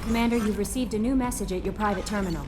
Commander, you've received a new message at your private terminal.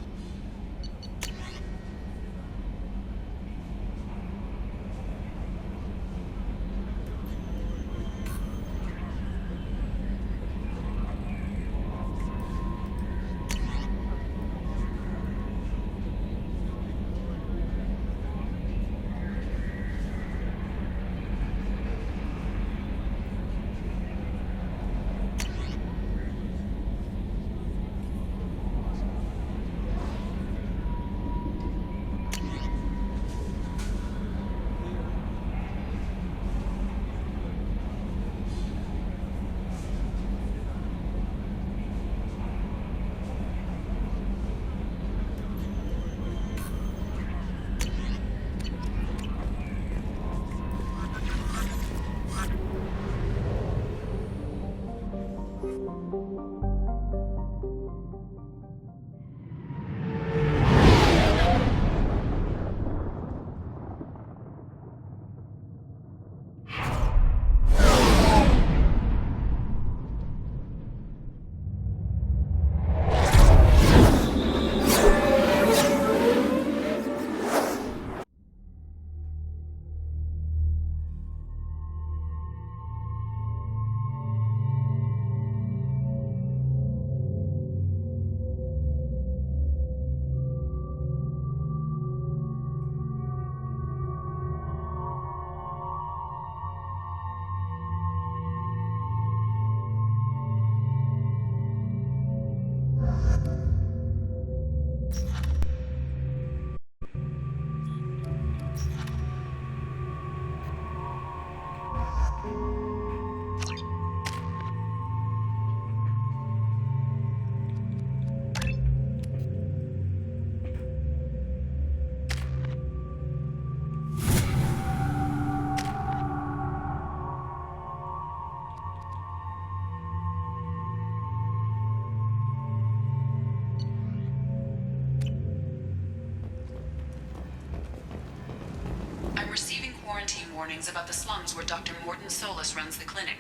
Warnings about the slums where Dr. Mordin Solus runs the clinic.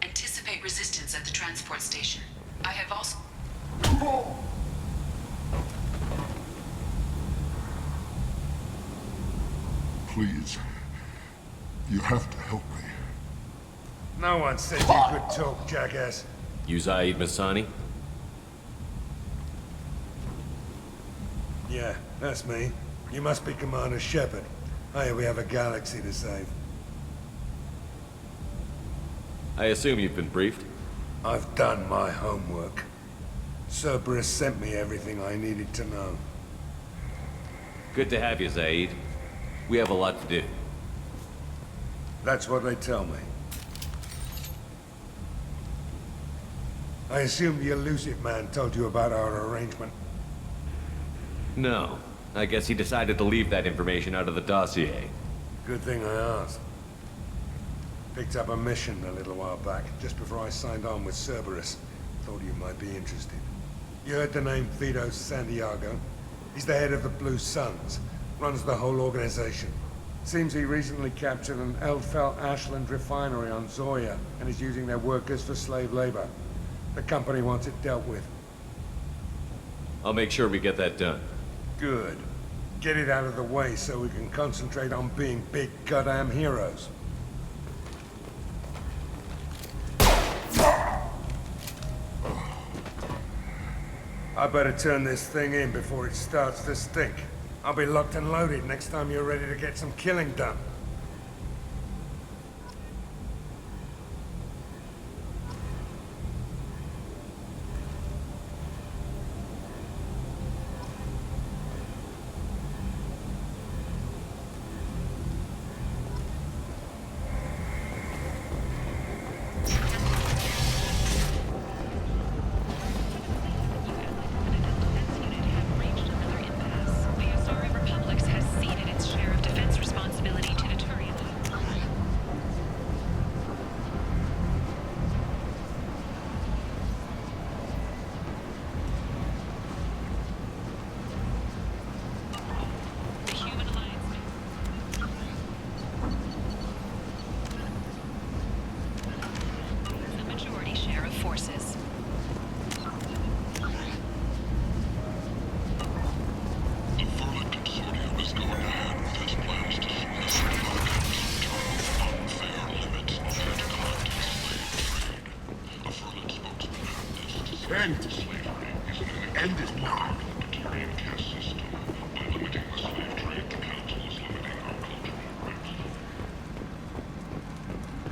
Anticipate resistance at the transport station. I have also... Please. You have to help me. No one said you could talk, jackass. You Zaeed Masani? Yeah, that's me. You must be Commander Shepard. Hey, we have a galaxy to save. I assume you've been briefed? I've done my homework. Cerberus sent me everything I needed to know. Good to have you, Zaeed. We have a lot to do. That's what they tell me. I assume the elusive man told you about our arrangement. No. I guess he decided to leave that information out of the dossier. Good thing I asked. Picked up a mission a little while back, just before I signed on with Cerberus. Thought you might be interested. You heard the name Vito Santiago? He's the head of the Blue Suns. Runs the whole organization. Seems he recently captured an Eldfell Ashland refinery on Zoya and is using their workers for slave labor. The company wants it dealt with. I'll make sure we get that done. Good. Get it out of the way so we can concentrate on being big goddamn heroes. I better turn this thing in before it starts to stink. I'll be locked and loaded next time you're ready to get some killing done. Republics has ceded its share of defense responsibility to End slavery is an part of the libertarian caste system. By limiting the slave trade, the council is limiting our cultural rights.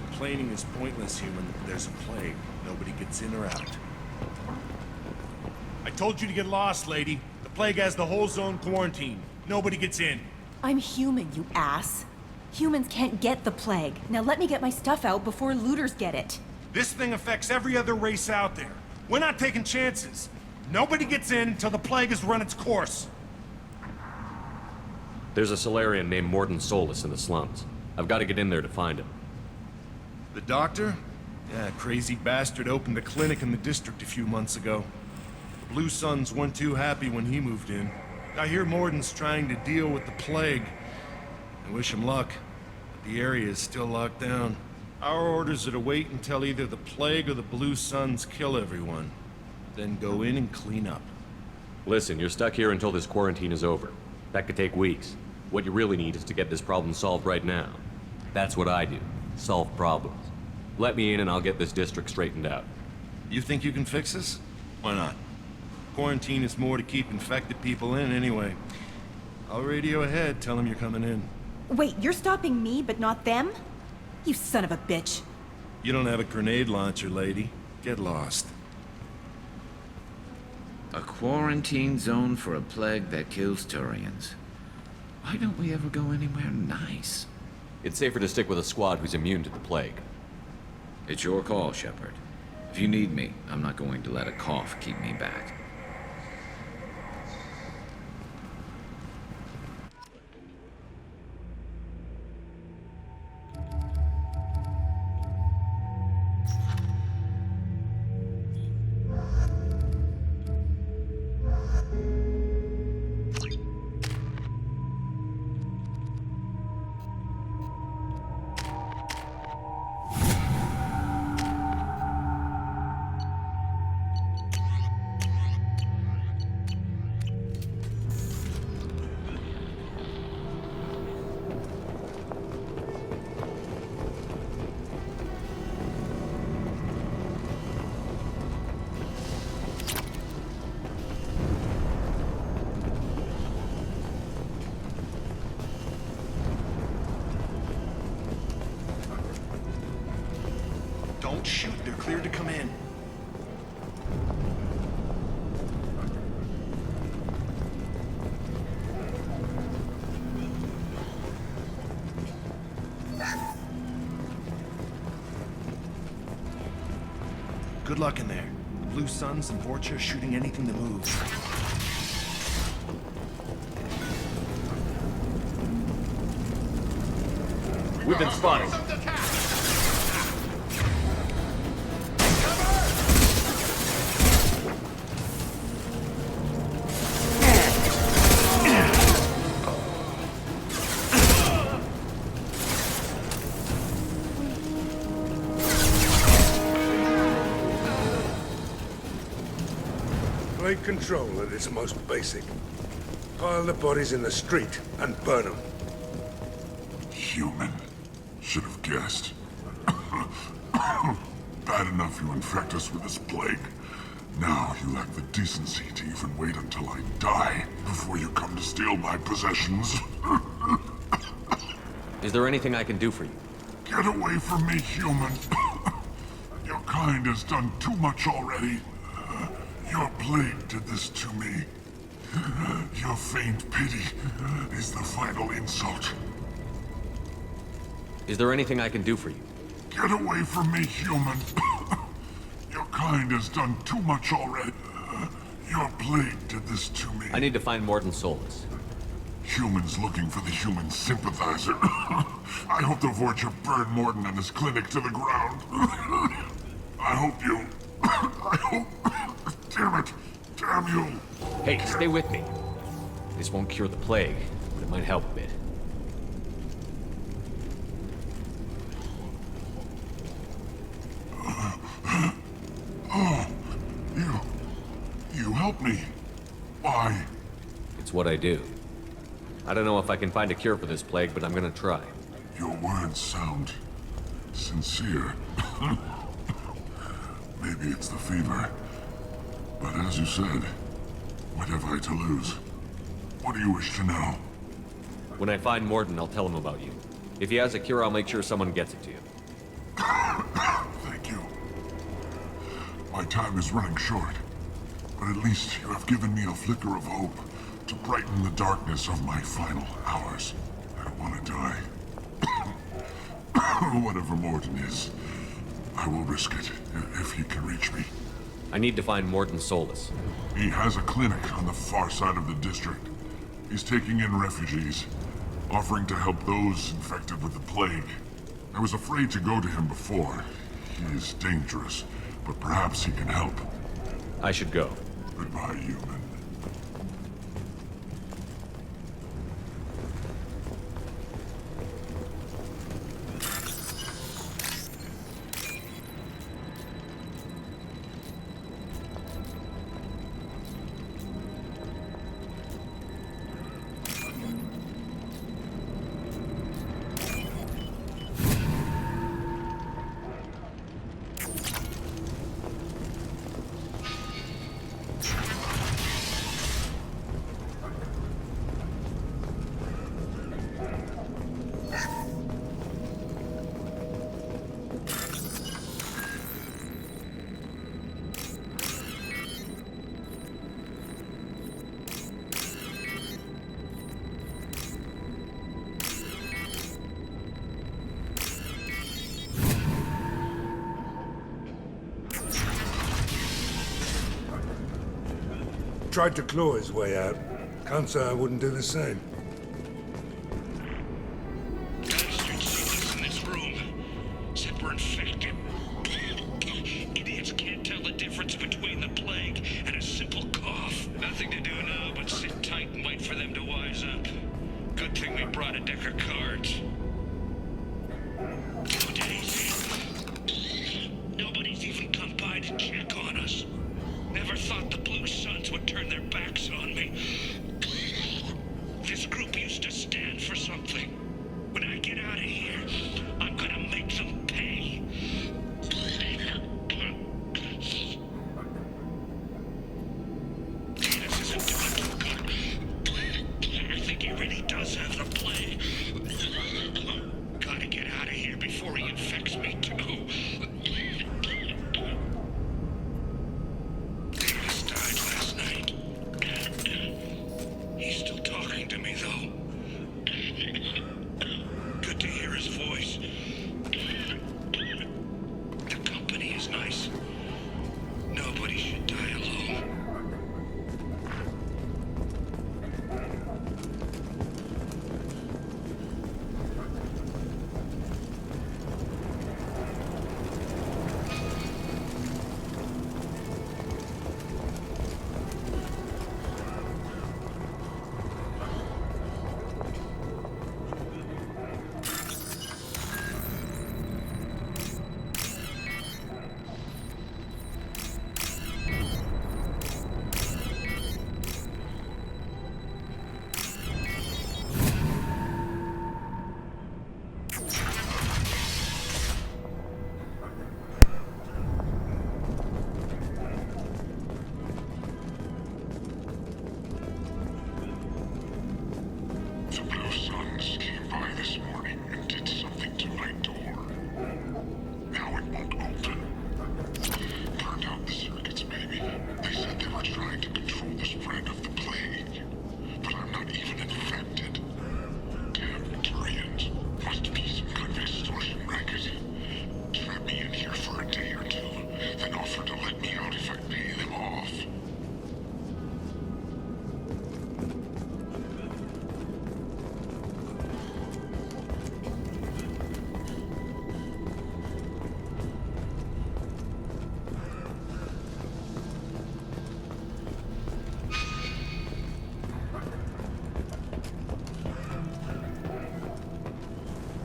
Complaining is pointless, human. There's a plague. Nobody gets in or out. I told you to get lost, lady. The plague has the whole zone quarantined. Nobody gets in. I'm human, you ass. Humans can't get the plague. Now let me get my stuff out before looters get it. This thing affects every other race out there. We're not taking chances. Nobody gets in until the plague has run its course. There's a Solarian named Mordin Solus in the slums. I've got to get in there to find him. The doctor? Yeah, crazy bastard opened a clinic in the district a few months ago. The Blue Suns weren't too happy when he moved in. I hear Mordin's trying to deal with the plague. I wish him luck, but the area is still locked down. Our orders are to wait until either the plague or the Blue Suns kill everyone. Then go in and clean up. Listen, you're stuck here until this quarantine is over. That could take weeks. What you really need is to get this problem solved right now. That's what I do. Solve problems. Let me in and I'll get this district straightened out. You think you can fix this? Why not? Quarantine is more to keep infected people in anyway. I'll radio ahead, tell them you're coming in. Wait, you're stopping me, but not them? You son of a bitch. You don't have a grenade launcher, lady. Get lost. A quarantine zone for a plague that kills Turians. Why don't we ever go anywhere nice? It's safer to stick with a squad who's immune to the plague. It's your call, Shepard. If you need me, I'm not going to let a cough keep me back. Don't shoot, they're cleared to come in. Good luck in there. The Blue Suns and Vorcha are shooting anything that moves. We've been spotted. Plague control at its most basic. Pile the bodies in the street and burn them. Human. Should have guessed. Bad enough you infect us with this plague. Now you lack the decency to even wait until I die before you come to steal my possessions. Is there anything I can do for you? Get away from me, human. Your kind has done too much already. Your plague did this to me. Your faint pity is the final insult. Is there anything I can do for you? Get away from me, human. Your kind has done too much already. Your plague did this to me. I need to find Mordin Solus. Humans looking for the human sympathizer. I hope the Vorcha burned Mordin and his clinic to the ground. I hope you... I hope... Damn it! Damn you! Hey, stay with me. This won't cure the plague, but it might help a bit. You helped me. Why? It's what I do. I don't know if I can find a cure for this plague, but I'm gonna try. Your words sound... sincere. Maybe it's the fever. But as you said, what have I to lose? What do you wish to know? When I find Mordin, I'll tell him about you. If he has a cure, I'll make sure someone gets it to you. Thank you. My time is running short, but at least you have given me a flicker of hope to brighten the darkness of my final hours. I don't want to die. Whatever Mordin is, I will risk it if he can reach me. I need to find Mordin Solus. He has a clinic on the far side of the district. He's taking in refugees, offering to help those infected with the plague. I was afraid to go to him before. He is dangerous, but perhaps he can help. I should go. Goodbye, human. Tried to claw his way out. Can't say I wouldn't do the same. In this room. Said we're infected. Idiots can't tell the difference between the plague and a simple cough. Nothing to do now but sit tight and wait for them to wise up. Good thing we brought a deck of cards. 2 days in. Nobody's even come by to check on us. Never thought the Blue Suns would turn their backs on me. This group used to stand for something. When I get out of here, I'm gonna make them pay. This isn't doing too good. I think he really does have the plague. Gotta get out of here before he infects me too. He's still talking to me, though. Good to hear his voice. The company is nice. Nobody should die alone.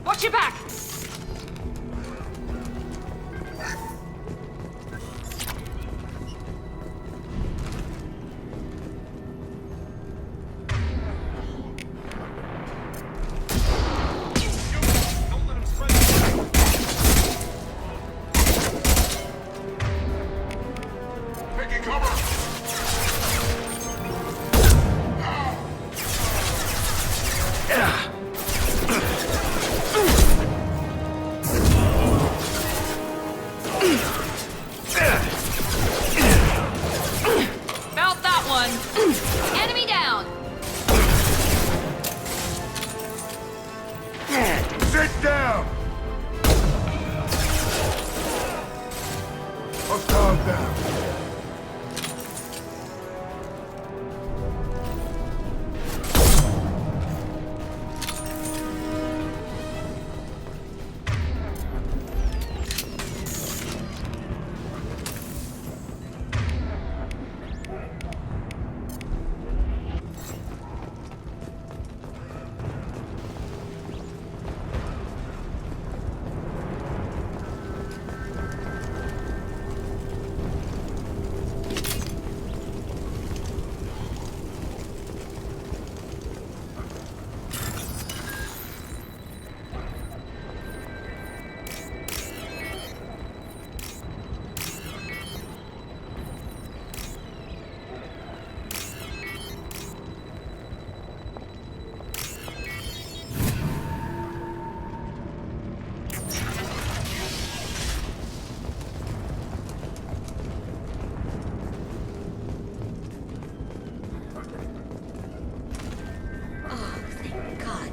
Watch your back! Taking cover! Put guard down.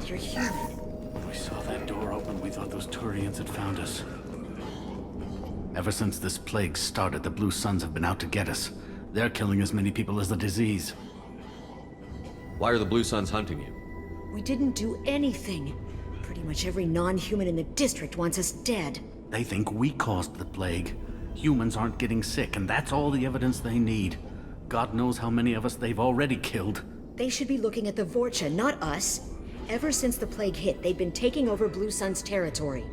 You're human. We saw that door open, we thought those Turians had found us. Ever since this plague started, the Blue Suns have been out to get us. They're killing as many people as the disease. Why are the Blue Suns hunting you? We didn't do anything. Pretty much every non-human in the district wants us dead. They think we caused the plague. Humans aren't getting sick, and that's all the evidence they need. God knows how many of us they've already killed. They should be looking at the Vorcha, not us. Ever since the plague hit, they've been taking over Blue Sun's territory.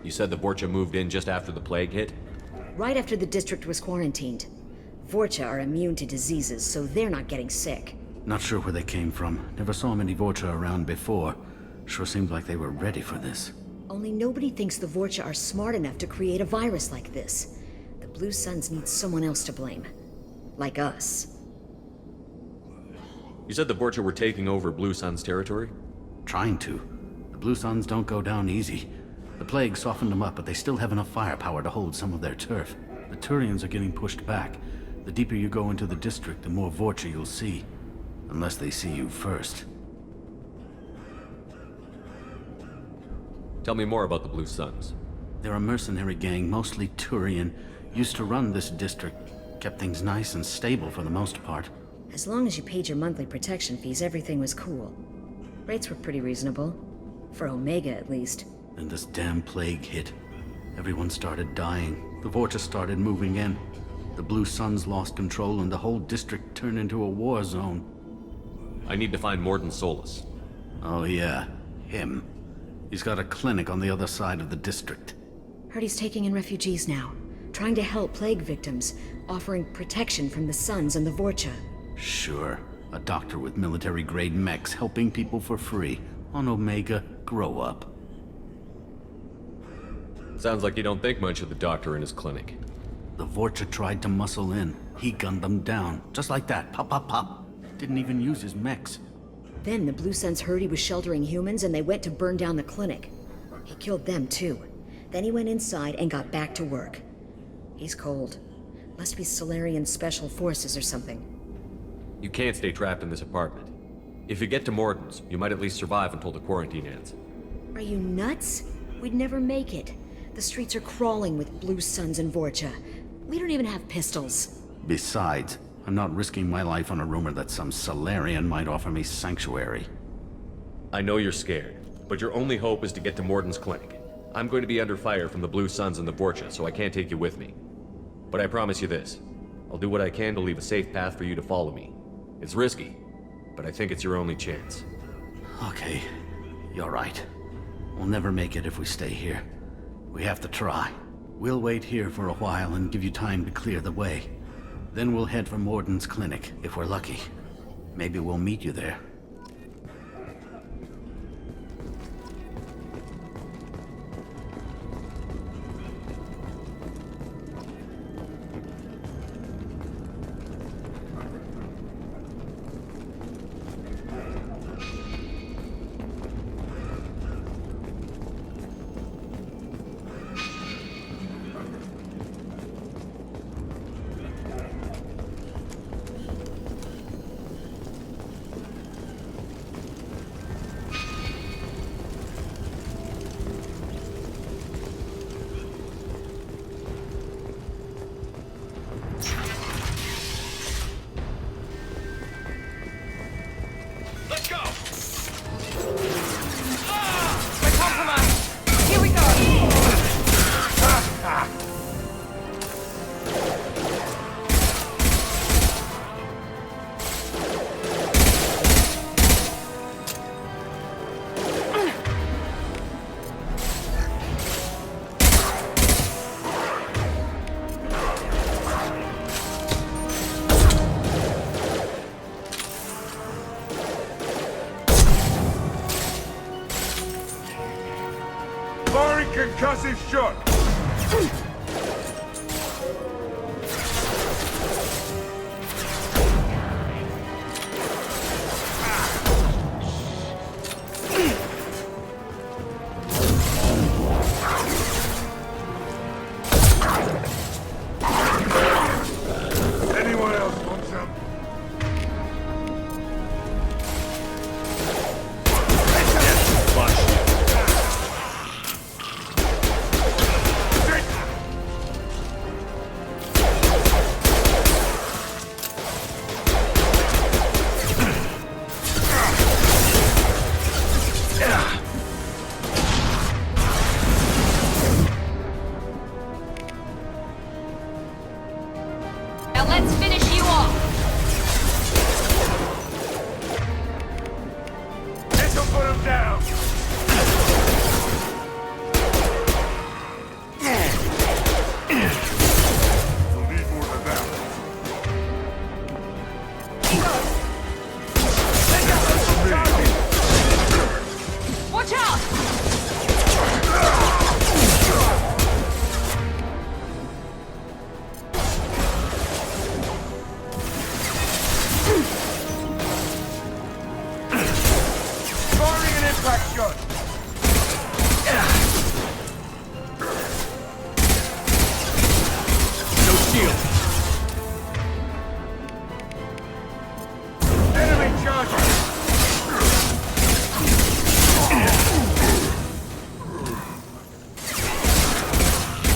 You said the Vorcha moved in just after the plague hit? Right after the district was quarantined. Vorcha are immune to diseases, so they're not getting sick. Not sure where they came from. Never saw many Vorcha around before. Sure seemed like they were ready for this. Only nobody thinks the Vorcha are smart enough to create a virus like this. The Blue Suns need someone else to blame. Like us. You said the Vorcha were taking over Blue Sun's territory? Trying to. The Blue Suns don't go down easy. The plague softened them up, but they still have enough firepower to hold some of their turf. The Turians are getting pushed back. The deeper you go into the district, the more Vorcha you'll see. Unless they see you first. Tell me more about the Blue Suns. They're a mercenary gang, mostly Turian. Used to run this district. Kept things nice and stable for the most part. As long as you paid your monthly protection fees, everything was cool. Rates were pretty reasonable. For Omega, at least. Then this damn plague hit. Everyone started dying. The Vorcha started moving in. The Blue Suns lost control and the whole district turned into a war zone. I need to find Mordin Solus. Oh yeah, him. He's got a clinic on the other side of the district. Heard he's taking in refugees now. Trying to help plague victims. Offering protection from the Suns and the Vorcha. Sure. A doctor with military-grade mechs helping people for free. On Omega, grow up. Sounds like you don't think much of the doctor in his clinic. The Vorcha tried to muscle in. He gunned them down. Just like that. Pop, pop, pop. Didn't even use his mechs. Then the Blue Suns heard he was sheltering humans and they went to burn down the clinic. He killed them too. Then he went inside and got back to work. He's cold. Must be Solarian Special Forces or something. You can't stay trapped in this apartment. If you get to Mordin's, you might at least survive until the quarantine ends. Are you nuts? We'd never make it. The streets are crawling with Blue Suns and Vorcha. We don't even have pistols. Besides, I'm not risking my life on a rumor that some Solarian might offer me sanctuary. I know you're scared, but your only hope is to get to Mordin's clinic. I'm going to be under fire from the Blue Suns and the Vorcha, so I can't take you with me. But I promise you this. I'll do what I can to leave a safe path for you to follow me. It's risky, but I think it's your only chance. Okay, you're right. We'll never make it if we stay here. We have to try. We'll wait here for a while and give you time to clear the way. Then we'll head for Mordin's clinic, if we're lucky. Maybe we'll meet you there. Firing concussive shot! Anyone else want some? Now let's finish you off. This'll put him down! We'll need more than that. Watch out! Firing an impact shot! No shield. Enemy charging!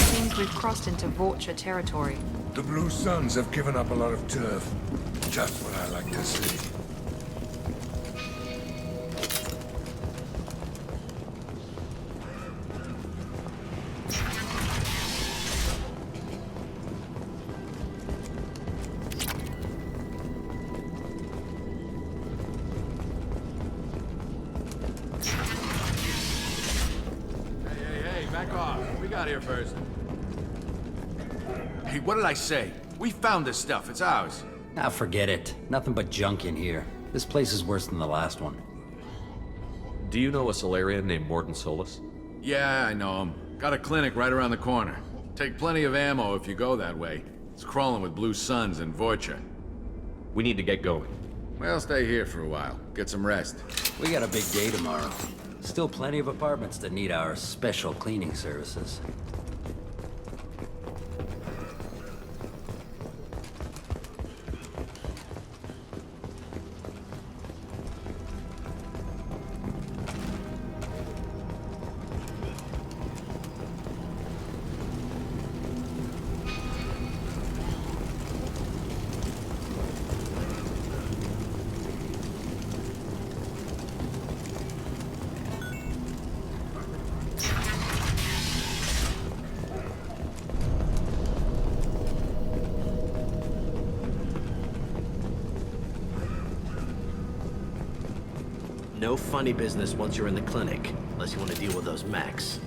Seems we've crossed into Vulture territory. The Blue Suns have given up a lot of turf. Just what I like to see. Hey, back off. We got here first. Hey, what did I say? We found this stuff. It's ours. Ah, forget it. Nothing but junk in here. This place is worse than the last one. Do you know a Solarian named Mordin Solus? Yeah, I know him. Got a clinic right around the corner. Take plenty of ammo if you go that way. It's crawling with Blue Suns and Vulture. We need to get going. Well, stay here for a while. Get some rest. We got a big day tomorrow. Still plenty of apartments that need our special cleaning services. No funny business once you're in the clinic, unless you want to deal with those mechs.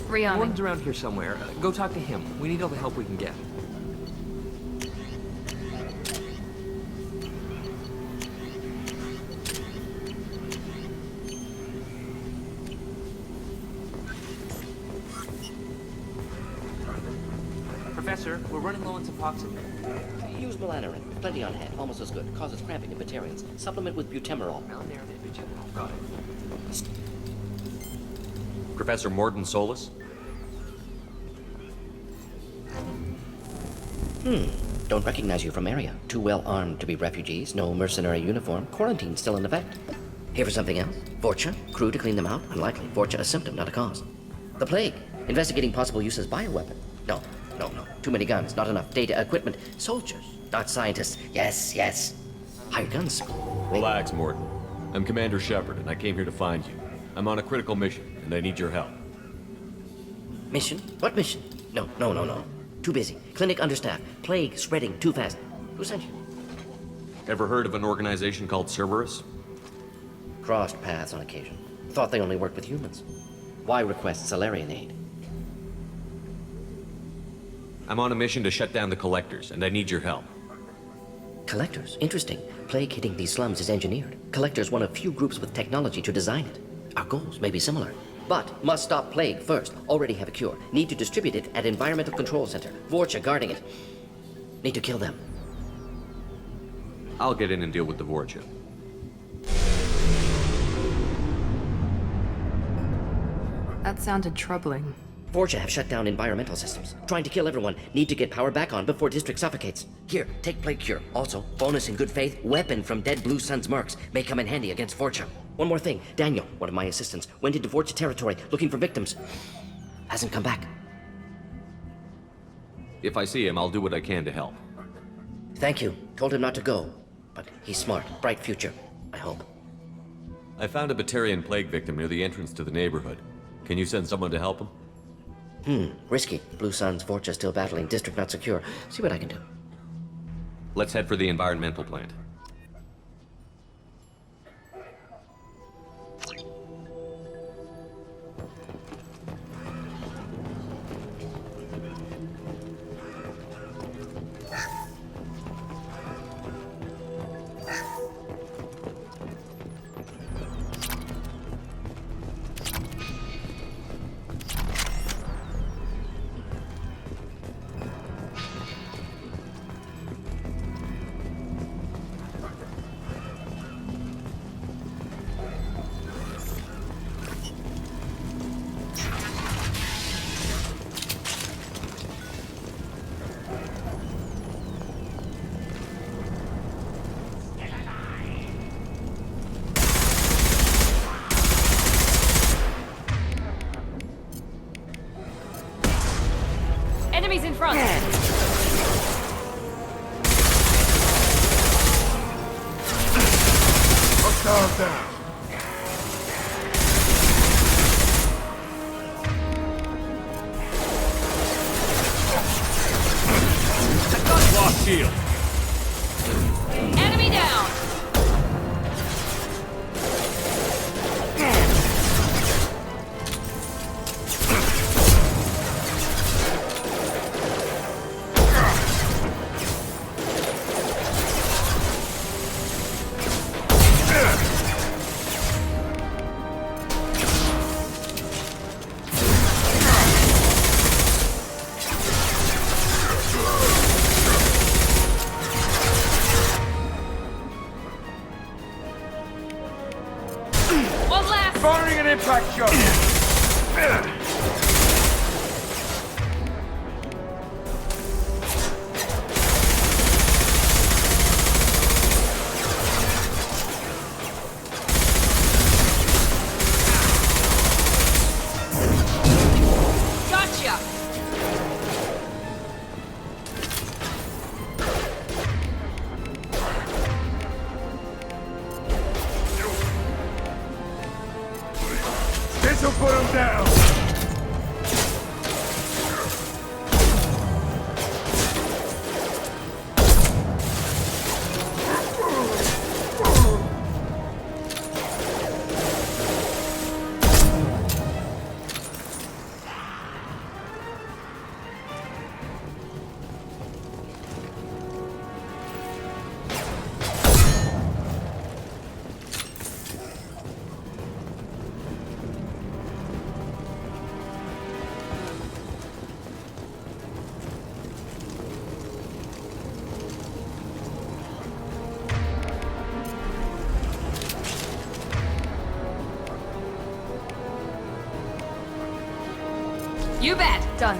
Rihanna. Mordin's around here somewhere. Go talk to him. We need all the help we can get. Professor, we're running low on Suboxone. Use melanorin. Plenty on hand. Almost as good. Causes cramping in vegetarians. Supplement with butemerol. Got it. Professor Mordin Solus? Don't recognize you from area. Too well armed to be refugees. No mercenary uniform. Quarantine still in effect. Here for something else? Vulture? Crew to clean them out? Unlikely. Vulture a symptom, not a cause. The plague. Investigating possible use as bioweapon. No. Too many guns, not enough data, equipment. Soldiers, not scientists. Yes. Hired guns. Relax, Mordin. I'm Commander Shepard, and I came here to find you. I'm on a critical mission, and I need your help. Mission? What mission? No. Too busy. Clinic understaffed. Plague spreading too fast. Who sent you? Ever heard of an organization called Cerberus? Crossed paths on occasion. Thought they only worked with humans. Why request Solarian aid? I'm on a mission to shut down the Collectors, and I need your help. Collectors? Interesting. plague hitting these slums is engineered. Collector's one of few groups with technology to design it. Our goals may be similar. But must stop plague first. Already have a cure. Need to distribute it at Environmental Control Center. Vorcha guarding it. Need to kill them. I'll get in and deal with the Vorcha. That sounded troubling. Vorcha have shut down environmental systems. Trying to kill everyone. Need to get power back on before district suffocates. Here, take plague cure. Also, bonus in good faith, weapon from dead Blue Sun's mercs. May come in handy against Vorcha. One more thing. Daniel, one of my assistants, went into Vorcha territory looking for victims. Hasn't come back. If I see him, I'll do what I can to help. Thank you. Told him not to go. But he's smart. Bright future. I hope. I found a Batarian plague victim near the entrance to the neighborhood. Can you send someone to help him? Risky. Blue Sun's Vorcha still battling. District not secure. See what I can do. Let's head for the environmental plant. Enemies in front! Hostiles down. Lost shield. Enemy down! One last! Firing an impact shot. Gotcha! This'll put him down. You bet! Done.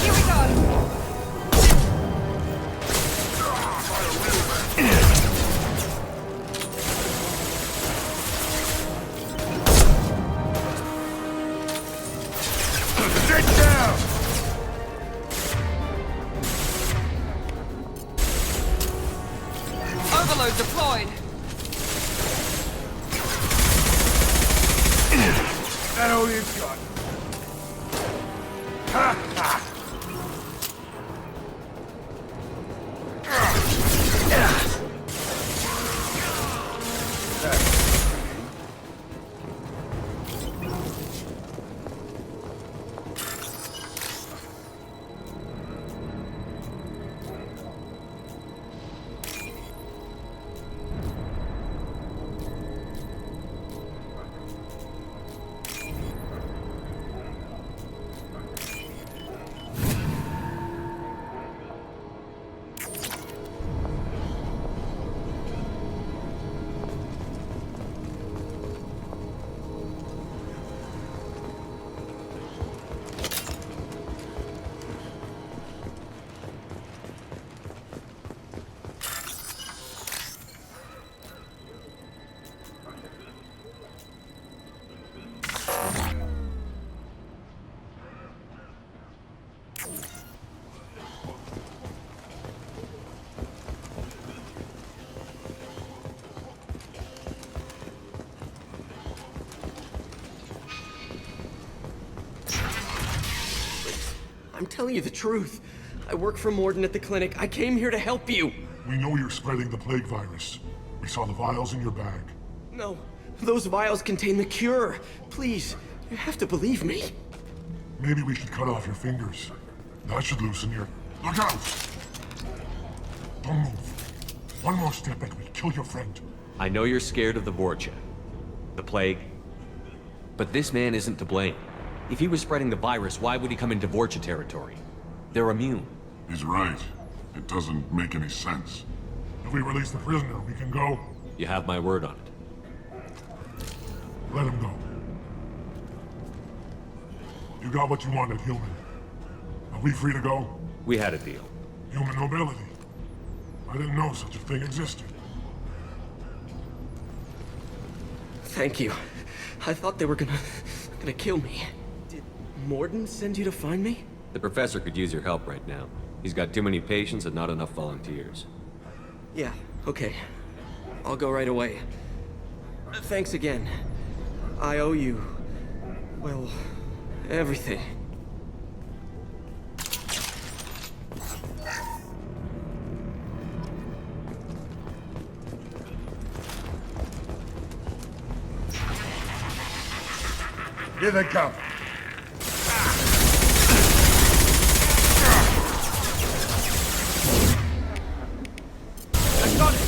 Here we go! Get down. Overload deployed! That all you've got. Ha ha. I'm telling you the truth. I work for Mordin at the clinic. I came here to help you. We know you're spreading the plague virus. We saw the vials in your bag. No, those vials contain the cure. Please, you have to believe me. Maybe we should cut off your fingers. That should loosen your... Look out! Don't move. One more step and we kill your friend. I know you're scared of the Vorcha, the plague, but this man isn't to blame. If he was spreading the virus, why would he come into Vorcha territory? They're immune. He's right. It doesn't make any sense. If we release the prisoner, we can go. You have my word on it. Let him go. You got what you wanted, human. Are we free to go? We had a deal. Human nobility. I didn't know such a thing existed. Thank you. I thought they were gonna kill me. Did Mordin send you to find me? The professor could use your help right now. He's got too many patients and not enough volunteers. Yeah, okay. I'll go right away. Thanks again. I owe you... well, everything. Here they come. I got it!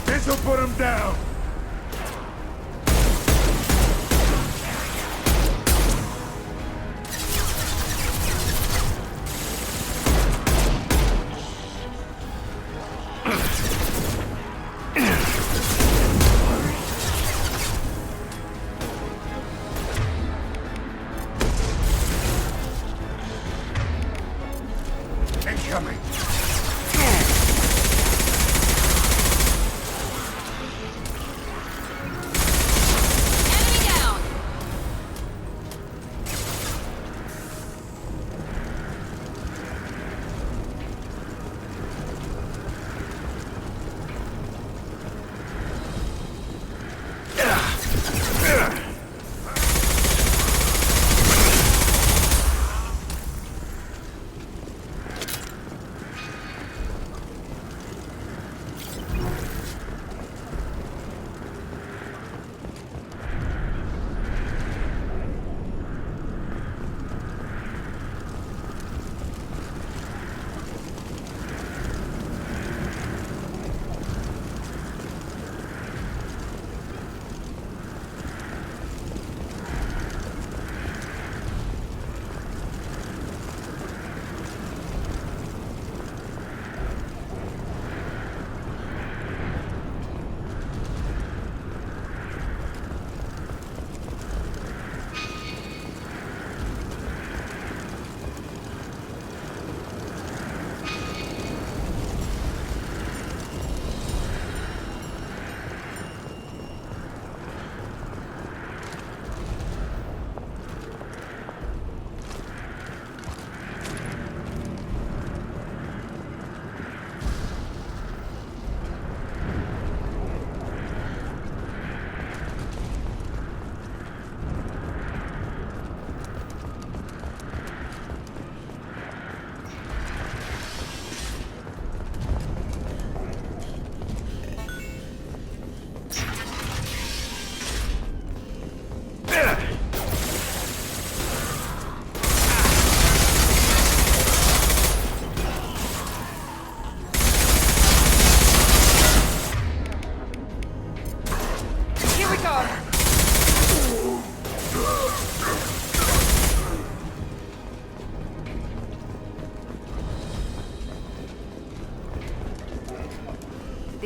This'll put him down! Incoming!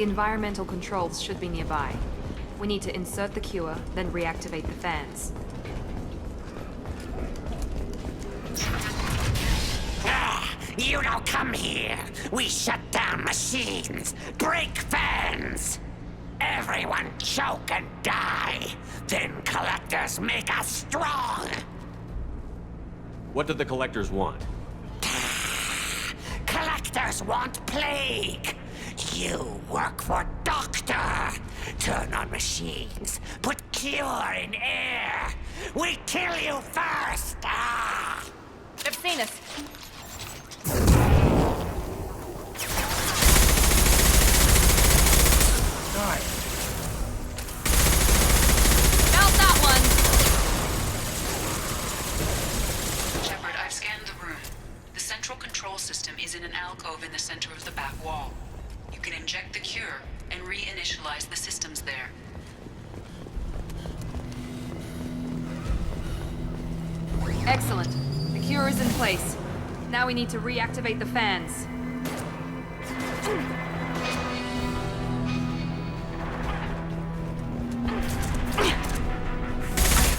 The environmental controls should be nearby. We need to insert the cure, then reactivate the fans. You don't come here. We shut down machines, break fans. Everyone choke and die. Then collectors make us strong. What do the collectors want? Collectors want plague. You work for Doctor. Turn on machines. Put cure in air. We kill you first. Ah! They've seen us. Nice. Felt that one. Shepard, I've scanned the room. The central control system is in an alcove in the center of the back wall. You can inject the cure and reinitialize the systems there. Excellent. The cure is in place. Now we need to reactivate the fans.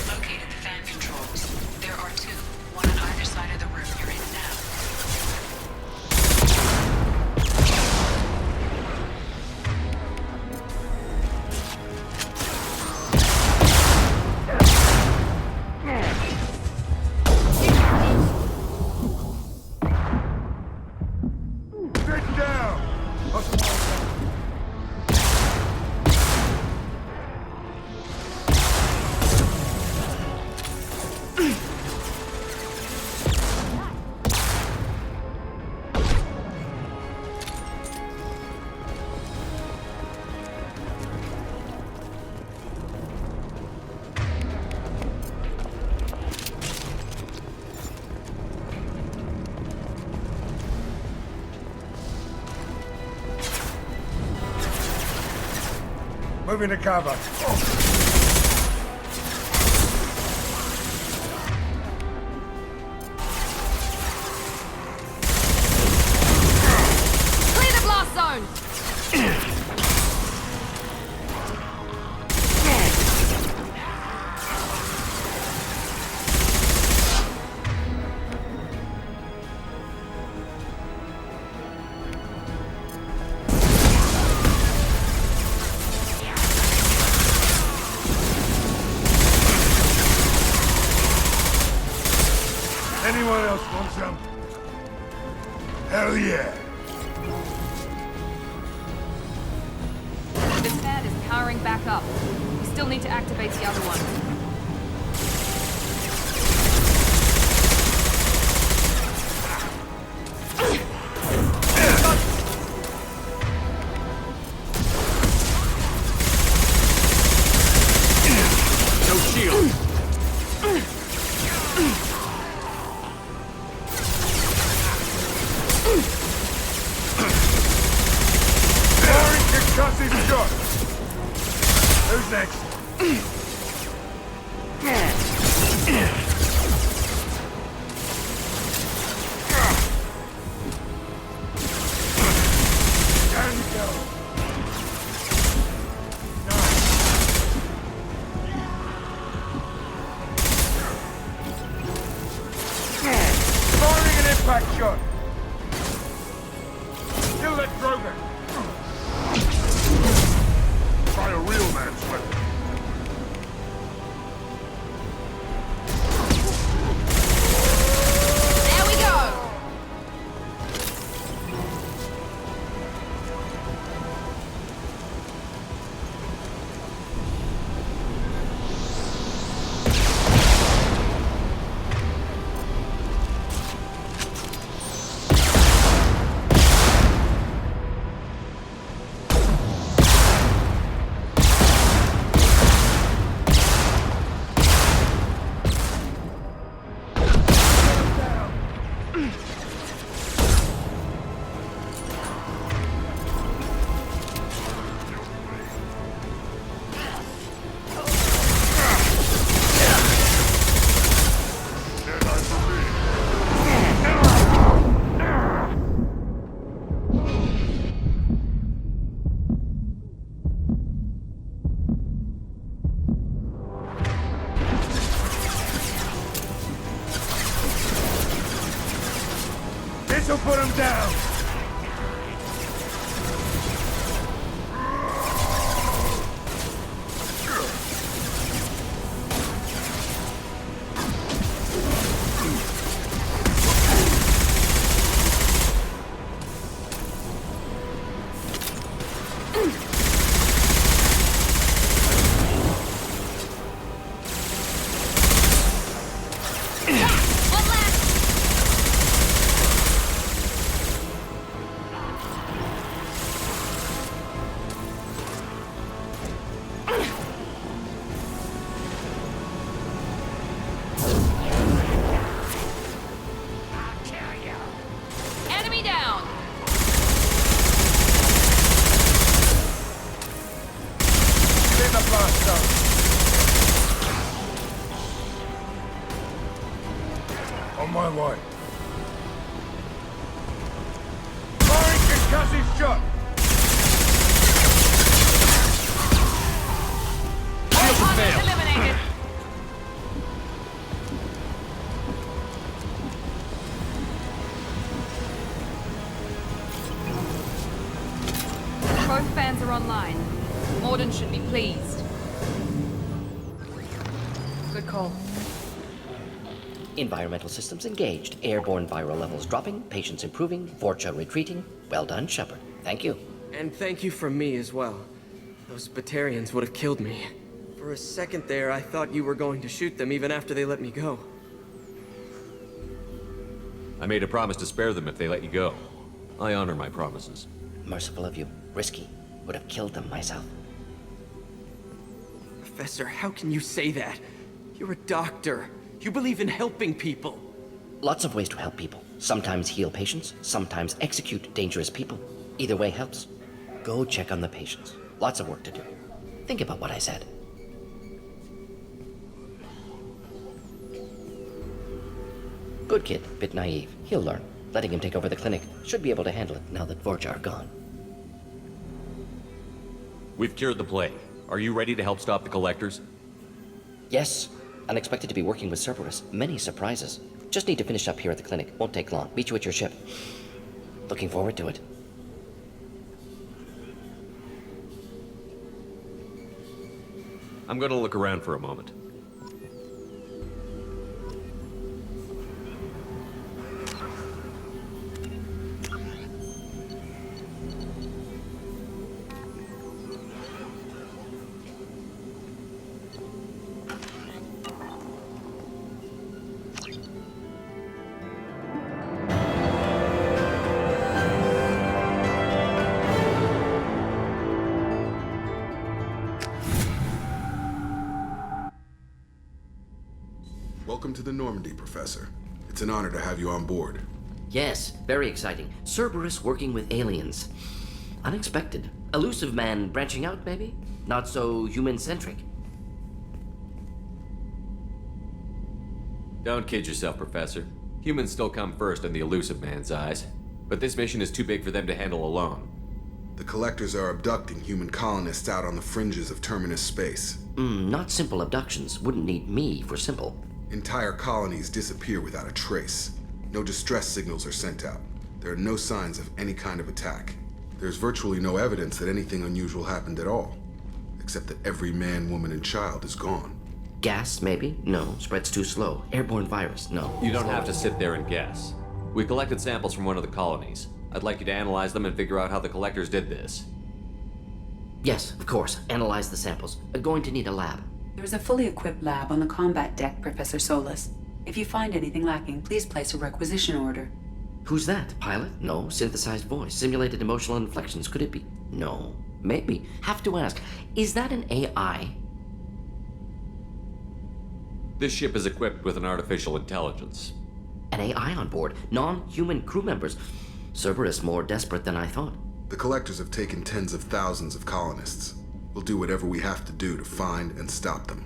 Located the fan controls. There are two, one on either side of the room you're in now. Get down! Moving to cover. Clear the blast zone! Anyone else want some? Hell yeah! This fan is powering back up. We still need to activate the other one. No shield! Firing concussive shot! Who's next? Down you go. Firing an impact shot! Kill that Drogon! Try a real man's weapon. There we go! This'll put him down! On my way. Firing concussive shot! Target eliminated. Both fans are online. Mordin should be pleased. Good call. Environmental systems engaged. Airborne viral levels dropping. Patients improving. Vorcha retreating. Well done, Shepard. Thank you. And thank you from me as well. Those Batarians would have killed me. For a second there, I thought you were going to shoot them even after they let me go. I made a promise to spare them if they let you go. I honor my promises. Merciful of you. Risky. Would have killed them myself. Professor, how can you say that? You're a doctor. You believe in helping people. Lots of ways to help people. Sometimes heal patients, sometimes execute dangerous people. Either way helps. Go check on the patients. Lots of work to do. Think about what I said. Good kid, bit naive. He'll learn. Letting him take over the clinic. Should be able to handle it now that Vorcha are gone. We've cured the plague. Are you ready to help stop the collectors? Yes. Unexpected to be working with Cerberus. Many surprises. Just need to finish up here at the clinic. Won't take long. Meet you at your ship. Looking forward to it. I'm gonna look around for a moment. Welcome to the Normandy, Professor. It's an honor to have you on board. Yes, very exciting. Cerberus working with aliens. Unexpected. Elusive man branching out, maybe? Not so human-centric. Don't kid yourself, Professor. Humans still come first in the elusive man's eyes. But this mission is too big for them to handle alone. The Collectors are abducting human colonists out on the fringes of Terminus space. Not simple abductions. Wouldn't need me for simple. Entire colonies disappear without a trace. No distress signals are sent out. There are no signs of any kind of attack. There's virtually no evidence that anything unusual happened at all. Except that every man, woman, and child is gone. Gas, maybe? No. Spreads too slow. Airborne virus? No. You don't have to sit there and guess. We collected samples from one of the colonies. I'd like you to analyze them and figure out how the Collectors did this. Yes, of course. Analyze the samples. Going to need a lab. There's a fully equipped lab on the combat deck, Professor Solis. If you find anything lacking, please place a requisition order. Who's that? Pilot? No. Synthesized voice. Simulated emotional inflections. Could it be? No. Maybe. Have to ask. Is that an AI? This ship is equipped with an artificial intelligence. An AI on board. Non-human crew members. Cerberus more desperate than I thought. The Collectors have taken tens of thousands of colonists. We'll do whatever we have to do to find and stop them.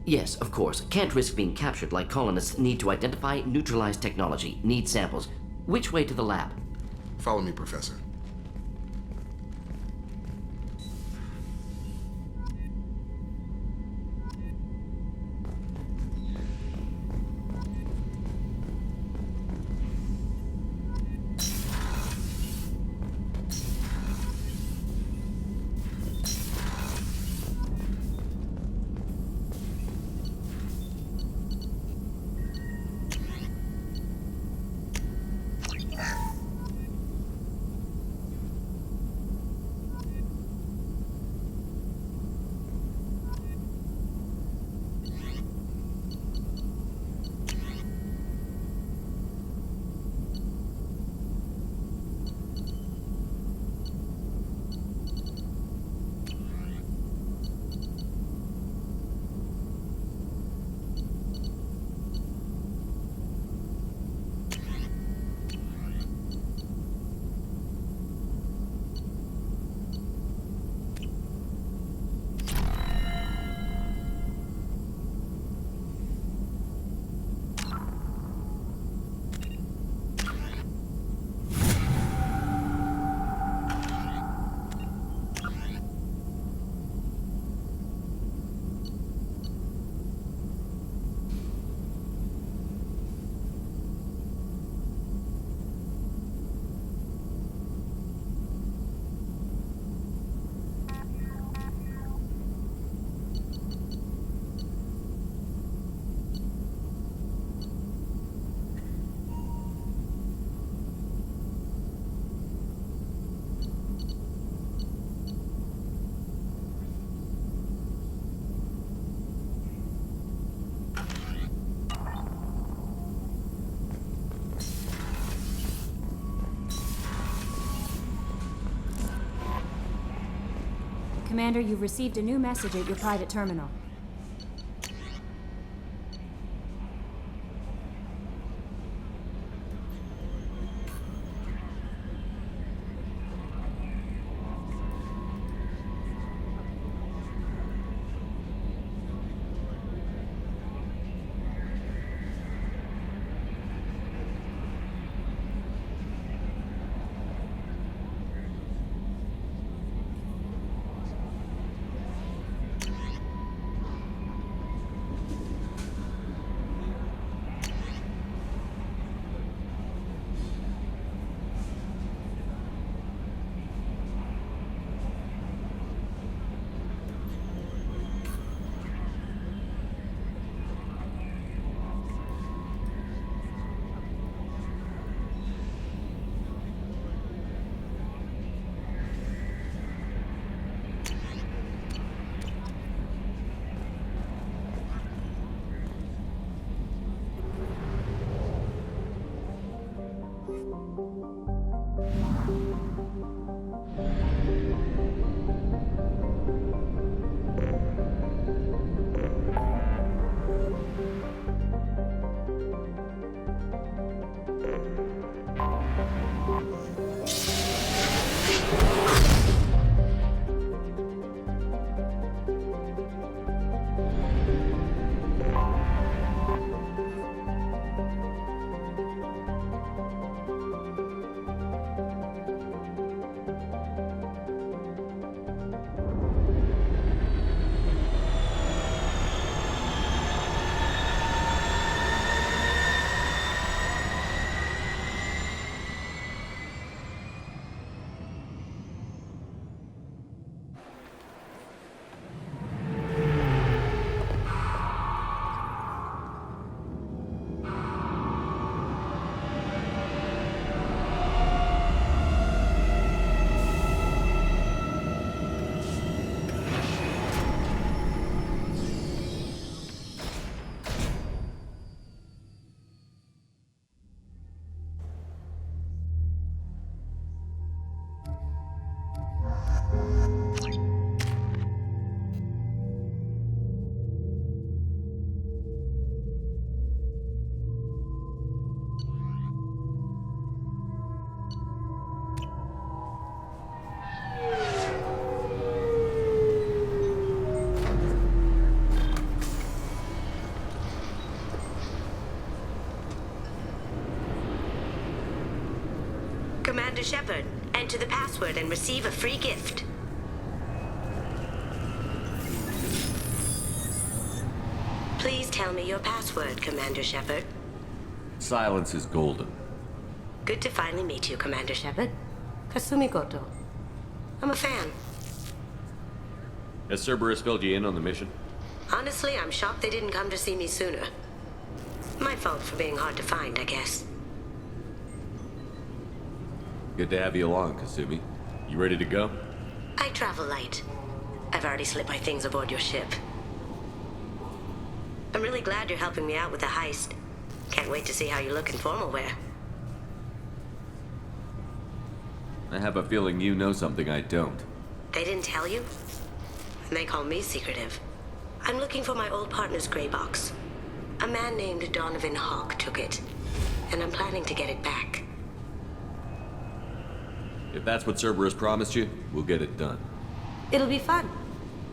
Yes, of course. Can't risk being captured like colonists need to identify, neutralize technology, need samples. Which way to the lab? Follow me, Professor. Commander, you've received a new message at your private terminal. Commander Shepard, enter the password and receive a free gift. Please tell me your password, Commander Shepard. Silence is golden. Good to finally meet you, Commander Shepard. Kasumi Goto. I'm a fan. Has Cerberus filled you in on the mission? Honestly, I'm shocked they didn't come to see me sooner. My fault for being hard to find, I guess. Good to have you along, Kasumi. You ready to go? I travel light. I've already slipped my things aboard your ship. I'm really glad you're helping me out with the heist. Can't wait to see how you look in formal wear. I have a feeling you know something I don't. They didn't tell you? And they call me secretive. I'm looking for my old partner's gray box. A man named Donovan Hawk took it, and I'm planning to get it back. If that's what Cerberus promised you, we'll get it done. It'll be fun.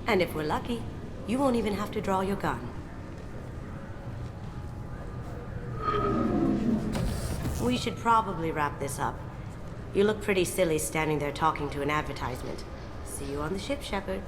And if we're lucky, you won't even have to draw your gun. We should probably wrap this up. You look pretty silly standing there talking to an advertisement. See you on the ship, Shepard.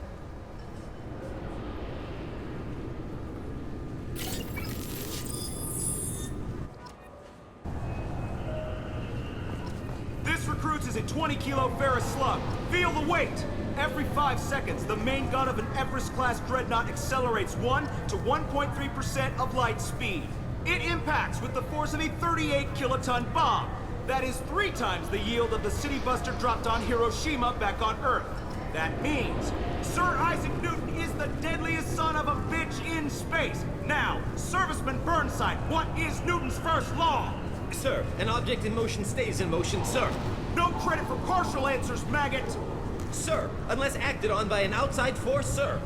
This recruits is a 20-kilo ferrous slug. Feel the weight! Every 5 seconds, the main gun of an Everest-class dreadnought accelerates 1 to 1.3% of light speed. It impacts with the force of a 38-kiloton bomb. That is 3 times the yield of the city buster dropped on Hiroshima back on Earth. That means Sir Isaac Newton is the deadliest son of a bitch in space. Now, Serviceman Burnside, what is Newton's first law? Sir, an object in motion stays in motion, sir. No credit for partial answers, maggot! Sir, unless acted on by an outside force, sir.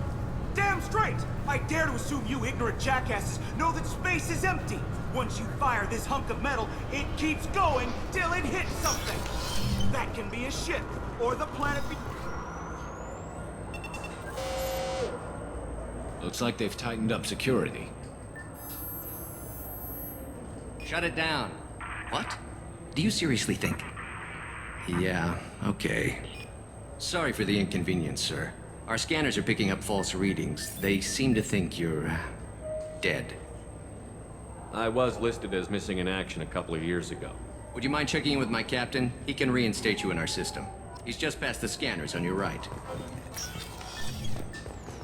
Damn straight! I dare to assume you ignorant jackasses know that space is empty. Once you fire this hunk of metal, it keeps going till it hits something. That can be a ship, or the planet Looks like they've tightened up security. Shut it down. What? Do you seriously think? Yeah, okay. Sorry for the inconvenience, sir. Our scanners are picking up false readings. They seem to think you're... dead. I was listed as missing in action a couple of years ago. Would you mind checking in with my captain? He can reinstate you in our system. He's just past the scanners on your right.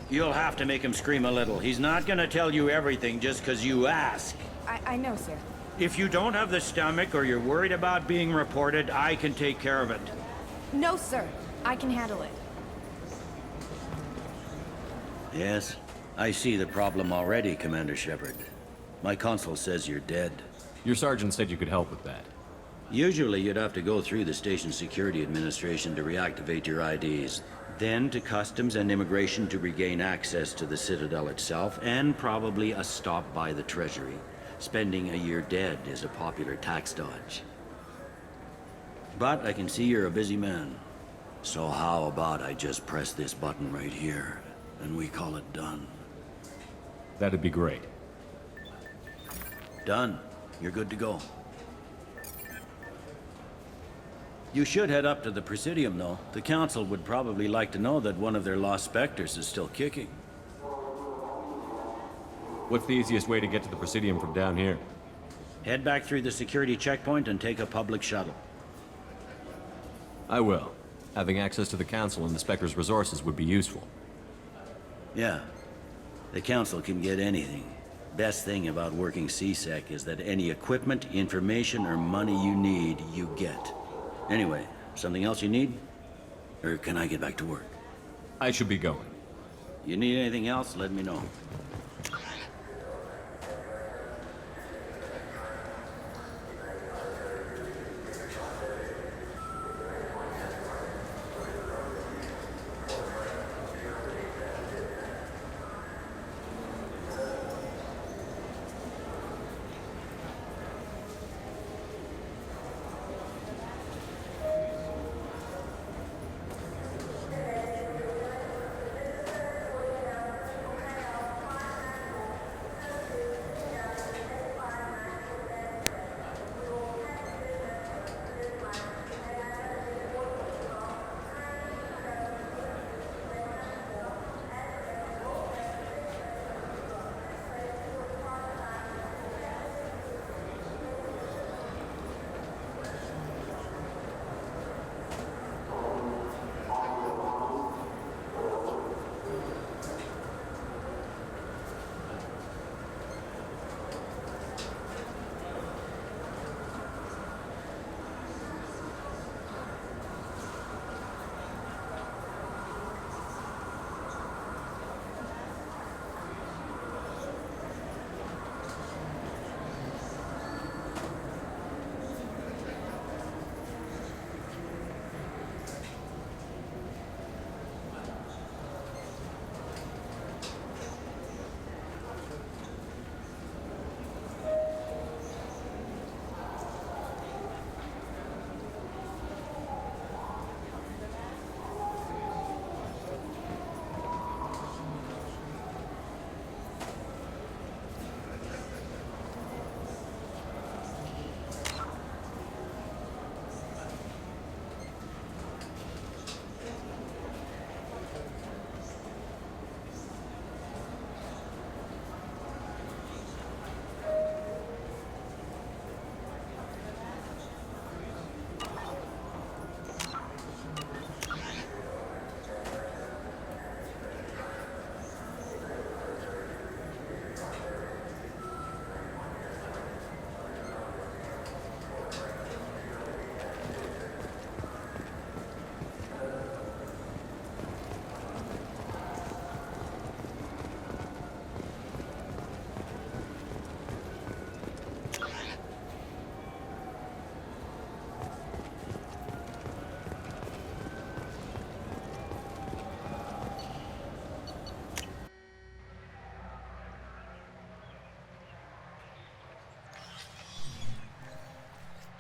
You'll have to make him scream a little. He's not gonna tell you everything just because you ask. I know, sir. If you don't have the stomach or you're worried about being reported, I can take care of it. No, sir. I can handle it. Yes, I see the problem already, Commander Shepard. My consul says you're dead. Your sergeant said you could help with that. Usually you'd have to go through the station security administration to reactivate your IDs, then to customs and immigration to regain access to the Citadel itself, and probably a stop by the Treasury. Spending a year dead is a popular tax dodge. But I can see you're a busy man. So how about I just press this button right here, and we call it done? That'd be great. Done. You're good to go. You should head up to the Presidium, though. The Council would probably like to know that one of their lost Spectres is still kicking. What's the easiest way to get to the Presidium from down here? Head back through the security checkpoint and take a public shuttle. I will. Having access to the Council and the Spectre's resources would be useful. Yeah. The Council can get anything. Best thing about working CSEC is that any equipment, information, or money you need, you get. Anyway, something else you need? Or can I get back to work? I should be going. You need anything else, let me know.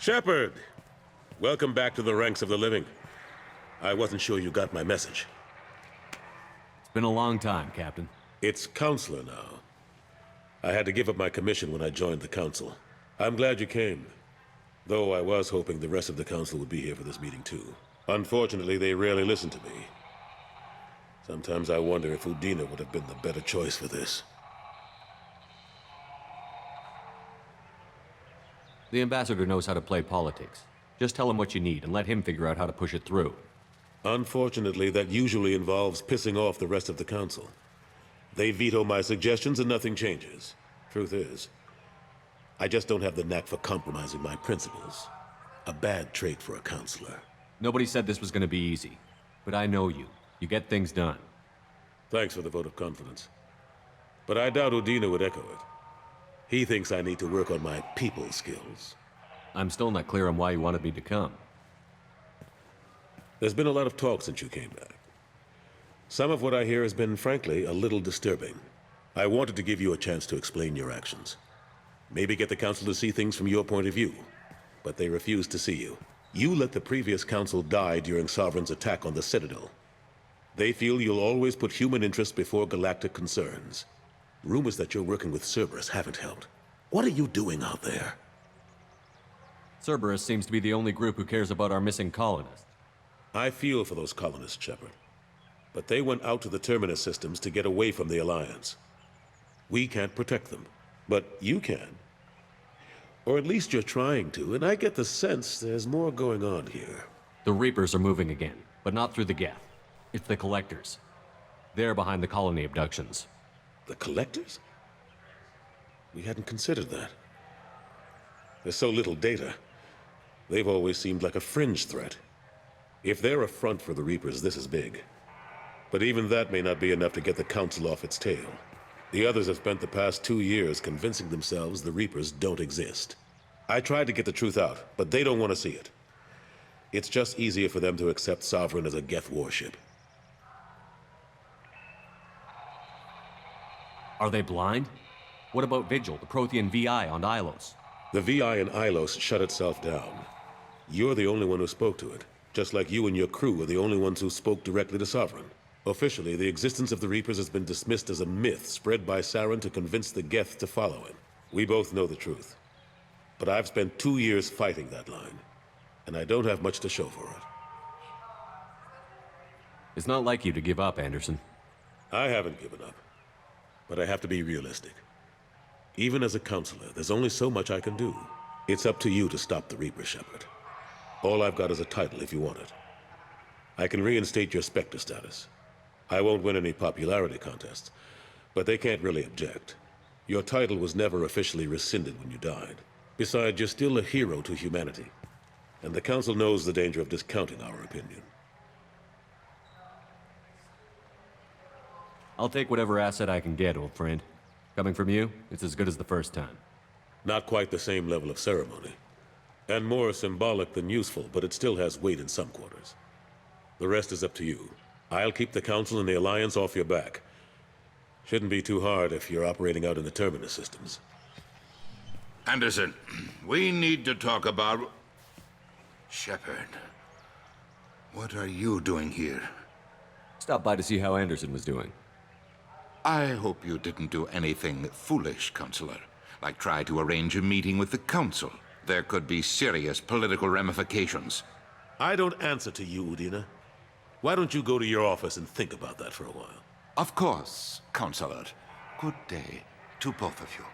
Shepard! Welcome back to the ranks of the living. I wasn't sure you got my message. It's been a long time, Captain. It's Counselor now. I had to give up my commission when I joined the Council. I'm glad you came. Though I was hoping the rest of the Council would be here for this meeting too. Unfortunately, they rarely listen to me. Sometimes I wonder if Udina would have been the better choice for this. The Ambassador knows how to play politics. Just tell him what you need and let him figure out how to push it through. Unfortunately, that usually involves pissing off the rest of the Council. They veto my suggestions and nothing changes. Truth is, I just don't have the knack for compromising my principles. A bad trait for a counselor. Nobody said this was going to be easy. But I know you. You get things done. Thanks for the vote of confidence. But I doubt Udina would echo it. He thinks I need to work on my people skills. I'm still not clear on why you wanted me to come. There's been a lot of talk since you came back. Some of what I hear has been, frankly, a little disturbing. I wanted to give you a chance to explain your actions. Maybe get the Council to see things from your point of view. But they refuse to see you. You let the previous Council die during Sovereign's attack on the Citadel. They feel you'll always put human interests before galactic concerns. Rumors that you're working with Cerberus haven't helped. What are you doing out there? Cerberus seems to be the only group who cares about our missing colonists. I feel for those colonists, Shepard. But they went out to the Terminus systems to get away from the Alliance. We can't protect them, but you can. Or at least you're trying to, and I get the sense there's more going on here. The Reapers are moving again, but not through the Geth. It's the Collectors. They're behind the colony abductions. The Collectors? We hadn't considered that. There's so little data. They've always seemed like a fringe threat. If they're a front for the Reapers, this is big. But even that may not be enough to get the Council off its tail. The others have spent the past 2 years convincing themselves the Reapers don't exist. I tried to get the truth out, but they don't want to see it. It's just easier for them to accept Sovereign as a Geth warship. Are they blind? What about Vigil, the Prothean VI on Ilos? The VI in Ilos shut itself down. You're the only one who spoke to it, just like you and your crew are the only ones who spoke directly to Sovereign. Officially, the existence of the Reapers has been dismissed as a myth spread by Saren to convince the Geth to follow him. We both know the truth. But I've spent 2 years fighting that line, and I don't have much to show for it. It's not like you to give up, Anderson. I haven't given up, but I have to be realistic. Even as a counselor, there's only so much I can do. It's up to you to stop the Reaper, Shepard. All I've got is a title if you want it. I can reinstate your Spectre status. I won't win any popularity contests, but they can't really object. Your title was never officially rescinded when you died. Besides, you're still a hero to humanity, and the Council knows the danger of discounting our opinion. I'll take whatever asset I can get, old friend. Coming from you, it's as good as the first time. Not quite the same level of ceremony. And more symbolic than useful, but it still has weight in some quarters. The rest is up to you. I'll keep the Council and the Alliance off your back. Shouldn't be too hard if you're operating out in the Terminus systems. Anderson, we need to talk about... Shepard. What are you doing here? Stopped by to see how Anderson was doing. I hope you didn't do anything foolish, Counselor. Like try to arrange a meeting with the Council. There could be serious political ramifications. I don't answer to you, Udina. Why don't you go to your office and think about that for a while? Of course, Counselor. Good day to both of you.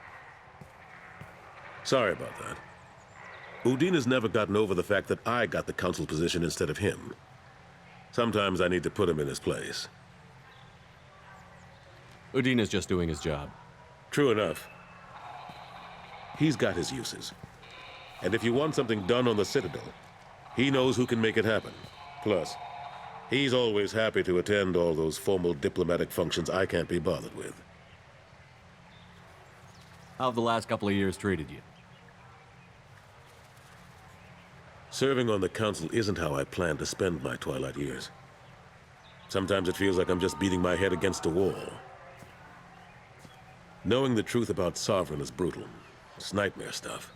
Sorry about that. Udina's never gotten over the fact that I got the Council position instead of him. Sometimes I need to put him in his place. Udina's just doing his job. True enough. He's got his uses. And if you want something done on the Citadel, he knows who can make it happen. Plus, he's always happy to attend all those formal diplomatic functions I can't be bothered with. How have the last couple of years treated you? Serving on the Council isn't how I plan to spend my twilight years. Sometimes it feels like I'm just beating my head against a wall. Knowing the truth about Sovereign is brutal. It's nightmare stuff.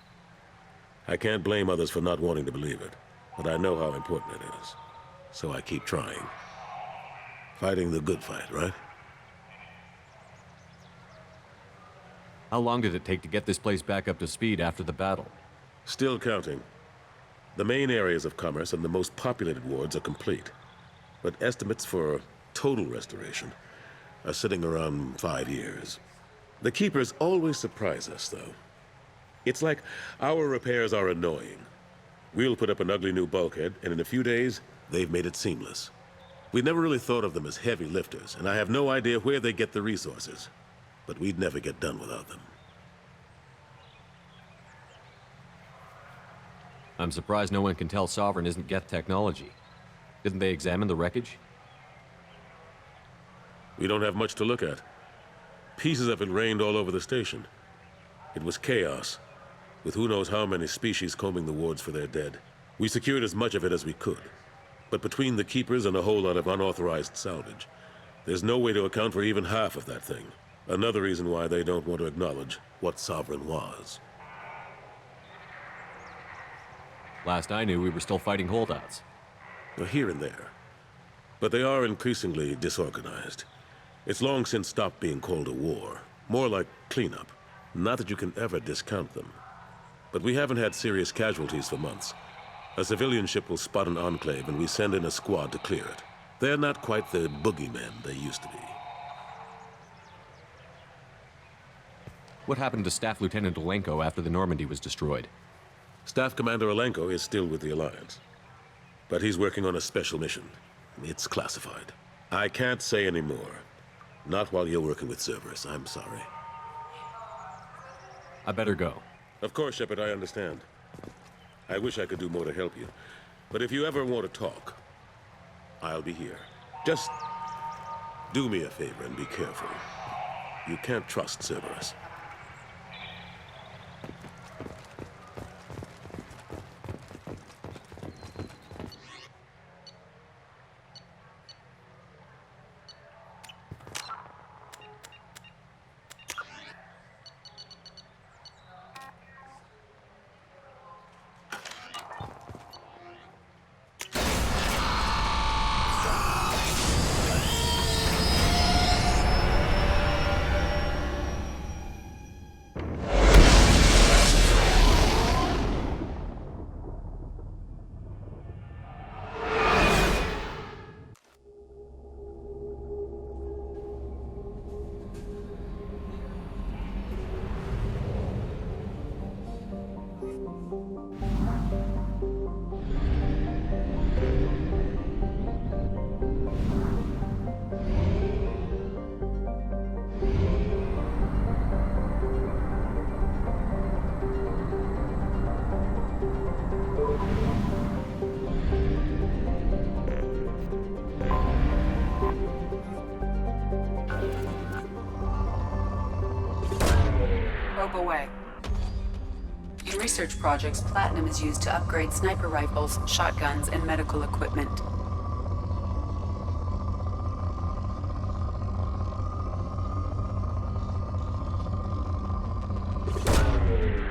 I can't blame others for not wanting to believe it, but I know how important it is. So I keep trying. Fighting the good fight, right? How long did it take to get this place back up to speed after the battle? Still counting. The main areas of commerce and the most populated wards are complete. But estimates for total restoration are sitting around 5 years. The Keepers always surprise us, though. It's like our repairs are annoying. We'll put up an ugly new bulkhead, and in a few days, they've made it seamless. We never really thought of them as heavy lifters, and I have no idea where they get the resources. But we'd never get done without them. I'm surprised no one can tell Sovereign isn't Geth technology. Didn't they examine the wreckage? We don't have much to look at. Pieces of it rained all over the station. It was chaos, with who knows how many species combing the wards for their dead. We secured as much of it as we could. But between the Keepers and a whole lot of unauthorized salvage, there's no way to account for even half of that thing. Another reason why they don't want to acknowledge what Sovereign was. Last I knew, we were still fighting holdouts. Here and there. But they are increasingly disorganized. It's long since stopped being called a war. More like cleanup. Not that you can ever discount them. But we haven't had serious casualties for months. A civilian ship will spot an enclave and we send in a squad to clear it. They're not quite the boogeymen they used to be. What happened to Staff Lieutenant Olenco after the Normandy was destroyed? Staff Commander Olenco is still with the Alliance. But he's working on a special mission. It's classified. I can't say any more. Not while you're working with Cerberus, I'm sorry. I better go. Of course, Shepard, I understand. I wish I could do more to help you. But if you ever want to talk, I'll be here. Just do me a favor and be careful. You can't trust Cerberus. Away. In research projects, platinum is used to upgrade sniper rifles, shotguns, and medical equipment.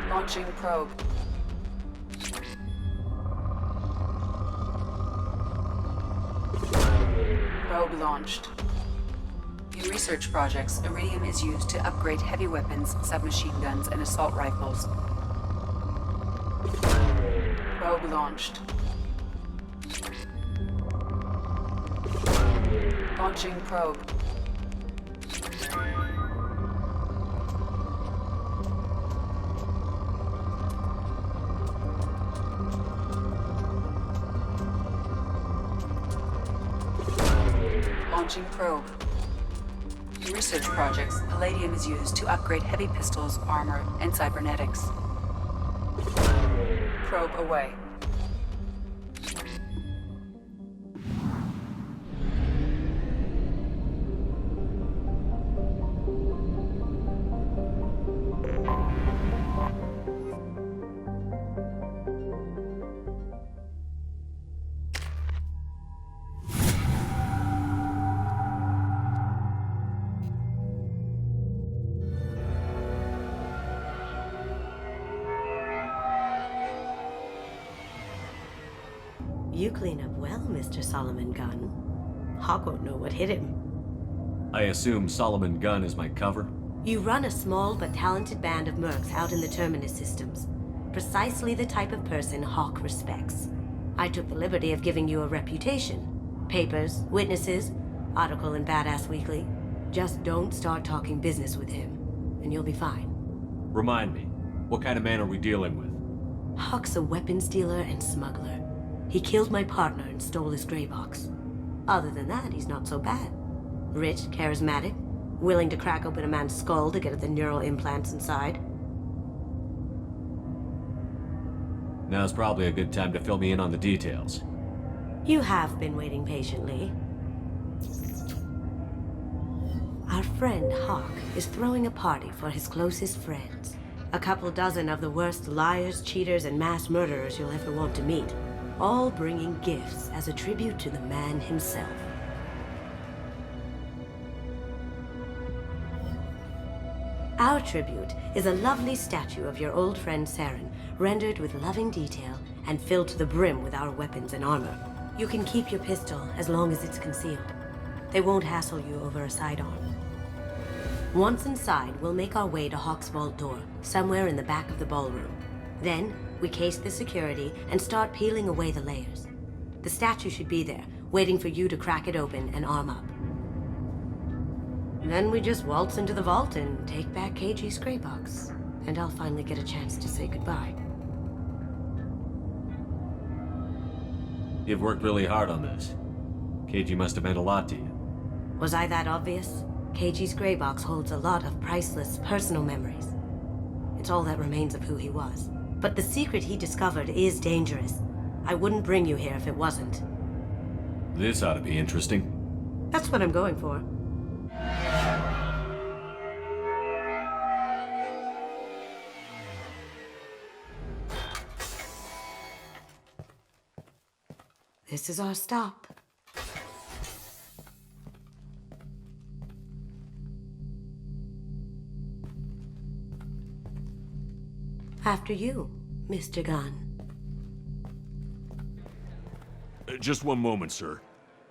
Launching probe. Probe launched. In research projects, iridium is used to upgrade heavy weapons, submachine guns, and assault rifles. Probe launched. Launching probe. Launching probe. In research projects, palladium is used to upgrade heavy pistols, armor, and cybernetics. Probe away. You clean up well, Mr. Solomon Gunn. Hawk won't know what hit him. I assume Solomon Gunn is my cover? You run a small but talented band of mercs out in the Terminus systems. Precisely the type of person Hawk respects. I took the liberty of giving you a reputation. Papers, witnesses, article in Badass Weekly. Just don't start talking business with him, and you'll be fine. Remind me, what kind of man are we dealing with? Hawk's a weapons dealer and smuggler. He killed my partner and stole his gray box. Other than that, he's not so bad. Rich, charismatic, willing to crack open a man's skull to get at the neural implants inside. Now's probably a good time to fill me in on the details. You have been waiting patiently. Our friend Hawk is throwing a party for his closest friends. A couple dozen of the worst liars, cheaters, and mass murderers you'll ever want to meet. All bringing gifts as a tribute to the man himself. Our tribute is a lovely statue of your old friend Saren, rendered with loving detail and filled to the brim with our weapons and armor. You can keep your pistol as long as it's concealed. They won't hassle you over a sidearm. Once inside, we'll make our way to Hawk's vault door, somewhere in the back of the ballroom. Then, we case the security and start peeling away the layers. The statue should be there, waiting for you to crack it open and arm up. Then we just waltz into the vault and take back KG's gray box. And I'll finally get a chance to say goodbye. You've worked really hard on this. KG must have meant a lot to you. Was I that obvious? KG's gray box holds a lot of priceless personal memories. It's all that remains of who he was. But the secret he discovered is dangerous. I wouldn't bring you here if it wasn't. This ought to be interesting. That's what I'm going for. This is our stop. After you, Mr. Gunn. Just one moment, sir.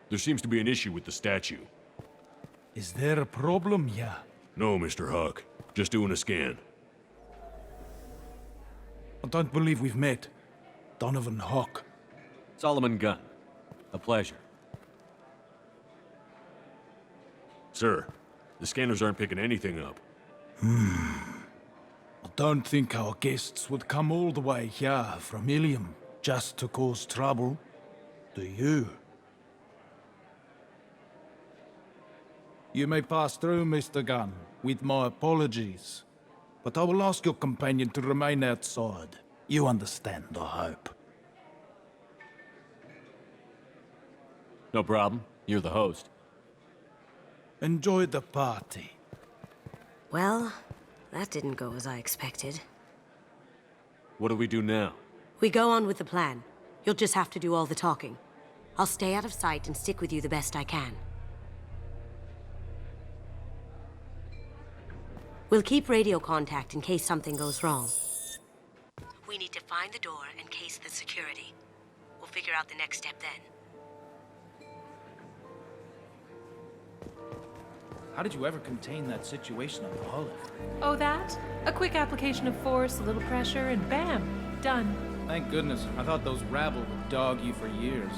There seems to be an issue with the statue. Is there a problem here? No, Mr. Hawk. Just doing a scan. I don't believe we've met. Donovan Hawk. Solomon Gunn. A pleasure. Sir, the scanners aren't picking anything up. I don't think our guests would come all the way here from Ilium just to cause trouble. Do you? You may pass through, Mr. Gunn, with my apologies. But I will ask your companion to remain outside. You understand, I hope. No problem. You're the host. Enjoy the party. Well, that didn't go as I expected. What do we do now? We go on with the plan. You'll just have to do all the talking. I'll stay out of sight and stick with you the best I can. We'll keep radio contact in case something goes wrong. We need to find the door and case the security. We'll figure out the next step then. How did you ever contain that situation on the Olive? Oh, that? A quick application of force, a little pressure, and bam! Done. Thank goodness. I thought those rabble would dog you for years.